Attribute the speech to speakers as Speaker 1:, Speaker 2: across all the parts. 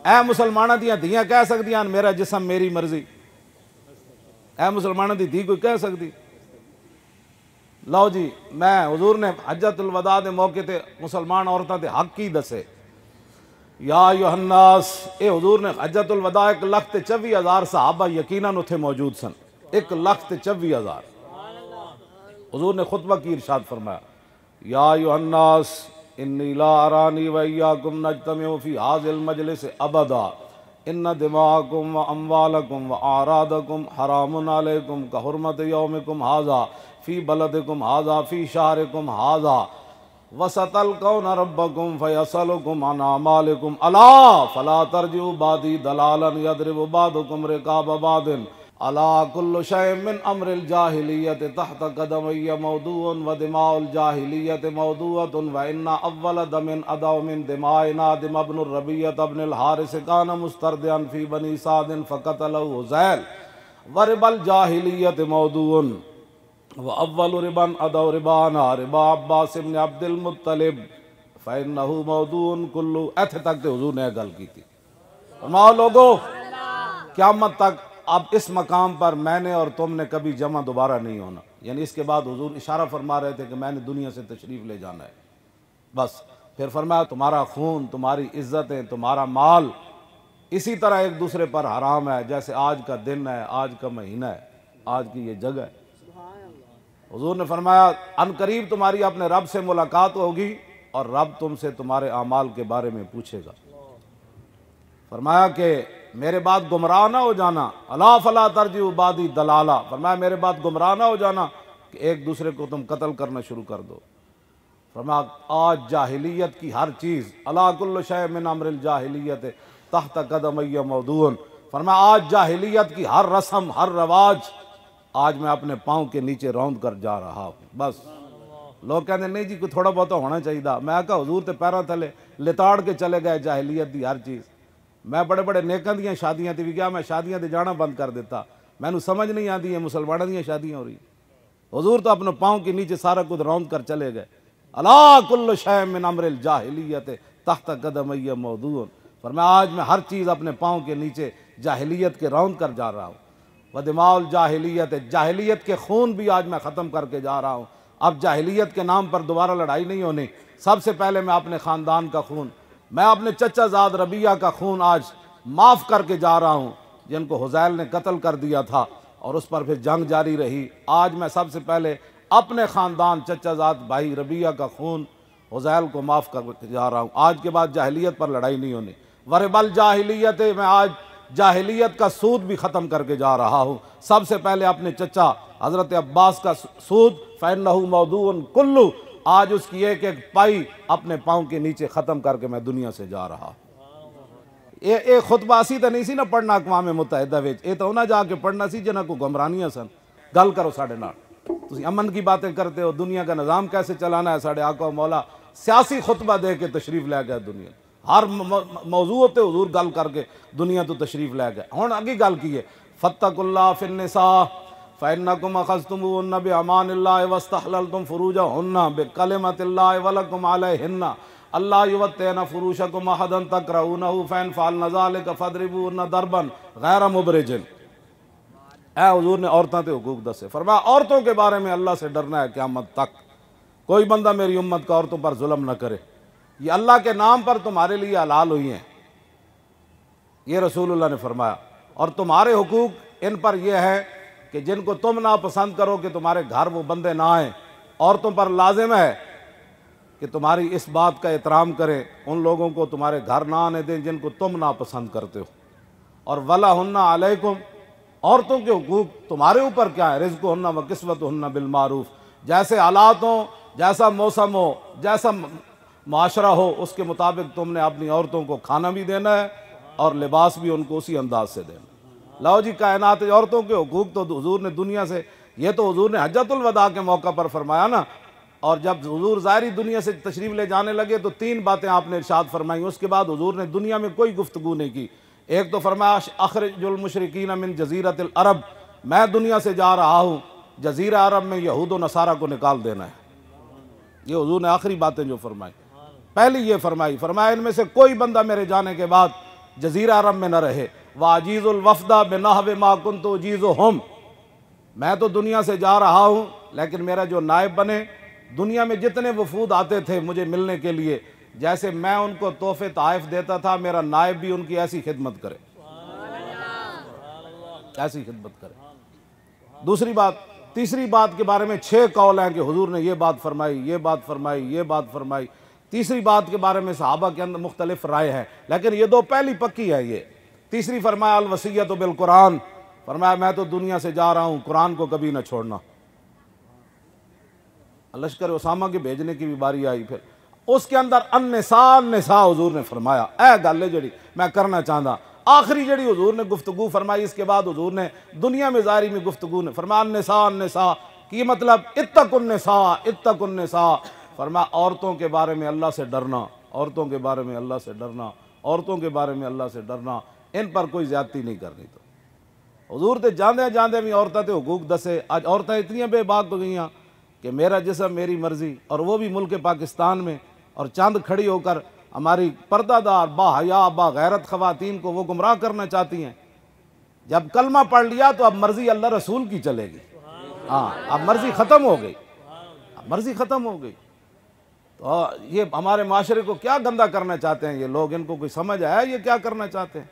Speaker 1: ऐ मुसलमाना दियां धियां कह सकदियां मेरा जिसम मेरी मर्जी। ऐ मुसलमाना दी धी कोई कह सकती? लो जी, मैं हुजूर ने हज्जतुल वदा के मौके ते मुसलमान औरतों के हक ही दसे। या यूहन्नास, ए हुजूर ने हज्जतुल वदा 1,24,000 सहाबा यकीनन उत्थे मौजूद सन। 1,24,000। हुजूर ने खुतबा की इरशाद फरमाया, या यूहन्नास इन्नी ला अरानी व इय्याकुम नज्तमिउ फी हाज़िल मजलिस अबदा इन्न दिमाकुम व अम्वालकुम व आरादकुम हरामुन अलैकुम का हुर्मत यौमिकुम हाज़ा फी बलदिकुम हाज़ा फी शहरिकुम हाज़ा वसतल कौन रब्बकुम फयसलुकुम अन अमालिकुम अला फला तरजिउ बादी दलालन यदरिबु बादुकुम रिकाब बादिन अला कुल्लु शैइन मिन अम्रिल जाहिलियत तहत कदमय मौदूअन व दिमाउल जाहिलियत मौदूअतुन व इन्ना अव्वल दमिन अदौ मिन दिमाइना दिम इब्नुर रबियत इब्नुल हारिस कान मुस्तरदियन फी बनी सादिन फकतलहु हुज़ैल व रिबल जाहिलियत मौदूअन व अव्वल रिबन अदौ रिबाना रिबा अब्बास इब्न अब्दुल मुत्तलिब फ़इन्नहु मौदूअन कुल्लु। ऐथे तक तो हुजूर ने गल की थी। फरमाओ लोगों, क़यामत तक अब इस मकाम पर मैंने और तुमने कभी जमा दोबारा नहीं होना। यानी इसके बाद हुजूर इशारा फरमा रहे थे कि मैंने दुनिया से तशरीफ़ ले जाना है बस। फिर फरमाया तुम्हारा खून, तुम्हारी इज्जतें, तुम्हारा माल इसी तरह एक दूसरे पर हराम है जैसे आज का दिन है, आज का महीना है, आज की ये जगह है। हुजूर ने फरमाया अनकरीब तुम्हारी अपने रब से मुलाकात होगी और रब तुमसे तुम्हारे आमाल के बारे में पूछेगा। फरमाया कि मेरे बाद गुमराह ना हो जाना, अला फला तरजिउ बादी दलाला। फरमाया मेरे बाद गुमराह ना हो जाना कि एक दूसरे को तुम कत्ल करना शुरू कर दो। फरमाया आज जाहिलियत की हर चीज़, अला कुल्लु शै मिन अम्रिल जाहिलियत तहत कदमय मौदूअन। फरमाया आज जाहिलियत की हर रस्म, हर रवाज आज मैं अपने पाँव के नीचे रौंद कर जा रहा हूँ बस। लोग कहते नहीं जी कोई थोड़ा बहुत होना चाहिए। मैं कहा हुजूर ते पैरों थले लिताड़ के चले गए जाहिलियत की हर चीज़। मैं बड़े बड़े नेकां दियां शादियां ते भी गया, मैं शादियां ते जाना बंद कर दिता। मैनू समझ नहीं आती है मुसलमानों दियां शादियां हो रही। हुजूर तो अपने पाँव के नीचे सारा कुछ रौंद कर चले गए। अला कुल्लु शै मिन अम्रिल जाहिलियत तहत कदमय मौदूअन। पर मैं आज मैं हर चीज़ अपने पाँव के नीचे जाहिलियत के रौंद कर जा रहा हूँ। व दिमाउल जाहिलियत, जाहिलियत के खून भी आज मैं ख़त्म करके जा रहा हूँ। अब जाहिलियत के नाम पर दोबारा लड़ाई नहीं होनी। सबसे पहले मैं अपने ख़ानदान का खून, मैं अपने चचाजाद रबिया का खून आज माफ़ करके जा रहा हूँ जिनको हुज़ैल ने कत्ल कर दिया था और उस पर फिर जंग जारी रही। आज मैं सबसे पहले अपने ख़ानदान चचाजाद भाई रबिया का खून हुज़ैल को माफ़ करके जा रहा हूँ। आज के बाद जाहिलियत पर लड़ाई नहीं होनी। वरबल जाहिलियत, मैं आज जाहिलियत का सूद भी ख़त्म करके जा रहा हूँ। सबसे पहले अपने चचा हज़रत अब्बास का सूद फ़इन्नहु मौदूअन कुल्लु, आज उसकी एक एक पाई अपने पाँव के नीचे ख़त्म करके मैं दुनिया से जा रहा। ये खुतबा असी तो नहीं सी ना पढ़ना अक़वाम मुत्तहिदा विच, ये तो उन्हें जाके पढ़ना सी जिन्हां को गुमरानियां सन। गल करो साढ़े नाल, तुसीं अमन की बातें करते हो, दुनिया का निज़ाम कैसे चलाना है। साढ़े आका मौला सियासी खुतबा दे के तशरीफ़ लै गए दुनिया, हर मौजू ते हुजूर गल करके दुनिया तो तशरीफ़ लै गए। हुण अगे गल की है, फत्तकुल्लाह फिन्निसा फ़इन्नकुम अख़ज़्तुमूहुन्ना बिअमानिल्लाहि वस्तहलल्तुम फ़ुरूजहुन्ना बिकलिमतिल्लाहि वलकुम अलैहिन्ना अल्लाह युवत्तिना फ़ुरूशकुम अहदन तकरहूनहु फ़इन फ़अल्ना ज़ालिका फ़द्रिबूहुन्ना दरबन गैर मुबरिजिन। ऐ हुजूर ने औरतों के हुकूक दसे। फरमाया औरतों के बारे में अल्लाह से डरना है क़यामत तक। कोई बंदा मेरी उम्मत का औरतों पर जुल्म न करे। ये अल्लाह के नाम पर तुम्हारे लिए हलाल हुई हैं, ये रसूलुल्लाह ने फरमाया। और तुम्हारे हुकूक इन पर यह है कि जिनको तुम ना पसंद करो कि तुम्हारे घर वो बंदे ना आए, औरतों पर लाजिम है कि तुम्हारी इस बात का एहतराम करें, उन लोगों को तुम्हारे घर ना आने दें जिनको तुम ना पसंद करते हो। और वला हुन्ना अलैकुम, औरतों के हुकूक तुम्हारे ऊपर क्या है, रिज़्क़ हुन्ना व किस्वत हुन्ना बिल मारूफ। जैसे हालात हो, जैसा मौसम हो, जैसा माशरा हो, उसके मुताबिक तुमने अपनी औरतों को खाना भी देना है और लिबास भी उनको उसी अंदाज से देना। लो जी, कायनात औरतों के हुकूक तो हुजूर ने दुनिया से, ये तो हुजूर ने हज्जतुल वदा के मौका पर फरमाया ना। और जब हुजूर ज़ाहिरी दुनिया से तशरीफ़ ले जाने लगे तो 3 बातें आपने इरशाद फरमाई। उसके बाद हुजूर ने दुनिया में कोई गुफ्तगू नहीं की। एक तो फरमाया अखरिजुल मुशरिकीन मिन जज़ीरतिल अरब, मैं दुनिया से जा रहा हूँ, जज़ीरा अरब में यहूद व नसारा को निकाल देना है। ये हुजूर ने आखिरी बातें जो फरमाई, पहली ये फरमाई, फरमाया इनमें से कोई बंदा मेरे जाने के बाद जजीरा अरब में न रहे। वाजीजुल वफदा बिनहवे मा कुन्तु जीजुहुम, मैं तो दुनिया से जा रहा हूँ लेकिन मेरा जो नायब बने, दुनिया में जितने वफूद आते थे मुझे मिलने के लिए, जैसे मैं उनको तोहफे ताइफ देता था, मेरा नायब भी उनकी ऐसी खिदमत करे, ऐसी खिदमत करे। दूसरी बात, तीसरी बात के बारे में 6 कौल हैं कि हुजूर ने ये बात फरमाई, ये बात फरमाई, ये बात फरमाई। तीसरी बात के बारे में सहाबा के अंदर मुख्तलिफ राय है, लेकिन ये 2 पहली पक्की है। ये तीसरी फरमाया अल वसीयत बिल कुरान, फरमाया मैं तो दुनिया से जा रहा हूँ, कुरान को कभी ना छोड़ना। लश्कर उसामा के भेजने की भी बारी आई, फिर उसके अंदर अन्निसा हुजूर ने फरमाया। ए गल जड़ी मैं करना चाहता, आखिरी जड़ी हुजूर ने गुफ्तगू फरमाई, इसके बाद हुजूर ने दुनिया में जारी में गुफ्तगू ने फरमाया अन्निसा की मतलब इत्तकुन्निसा, फरमाया औरतों के बारे में अल्लाह से डरना, औरतों के बारे में अल्लाह से डरना, औरतों के बारे में अल्लाह से डरना, इन पर कोई ज्यादती नहीं करनी। तो हुजूर ते जांदे जांदे भी औरतें ते हुकूक दसे। आज औरतें इतनी बेबाक हो गई कि मेरा जिस्म मेरी मर्जी, और वो भी मुल्क पाकिस्तान में, और चंद खड़ी होकर हमारी पर्दादार बाहया बागैरत ख़वातीन को वो गुमराह करना चाहती हैं। जब कलमा पढ़ लिया तो अब मर्जी अल्लाह रसूल की चलेगी। हाँ, अब मर्जी ख़त्म हो गई, अब मर्जी ख़त्म हो गई। तो ये हमारे माशरे को क्या गंदा करना चाहते हैं ये लोग, इनको कोई समझ आया ये क्या करना चाहते हैं?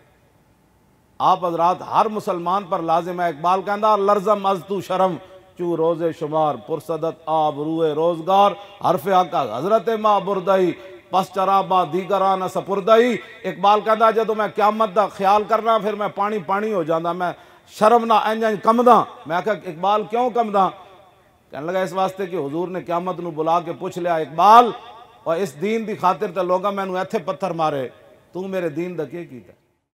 Speaker 1: आप हजरात, हर मुसलमान पर लाजिम है, इकबाल कहता लर्जम अज़तु शर्म चू रोज़े शुमार पुरसदत आबरूए रोजगार हरफ आका हजरत माँ बुरदई पस चराबा दीगराना सपुरदई। इकबाल कहता जो मैं क्यामत का ख्याल करना, फिर मैं पानी पानी हो जाता, मैं शर्म ना इंज कमदा। मैं कहा इकबाल क्यों कमदा? कहने लगा इस वास्ते कि हुजूर ने क्यामत नूं बुला के पूछ लिया, इकबाल और इस दीन की खातिर तो लोग मैनू इत्थे पत्थर मारे, तू मेरे दीन दा की कीता?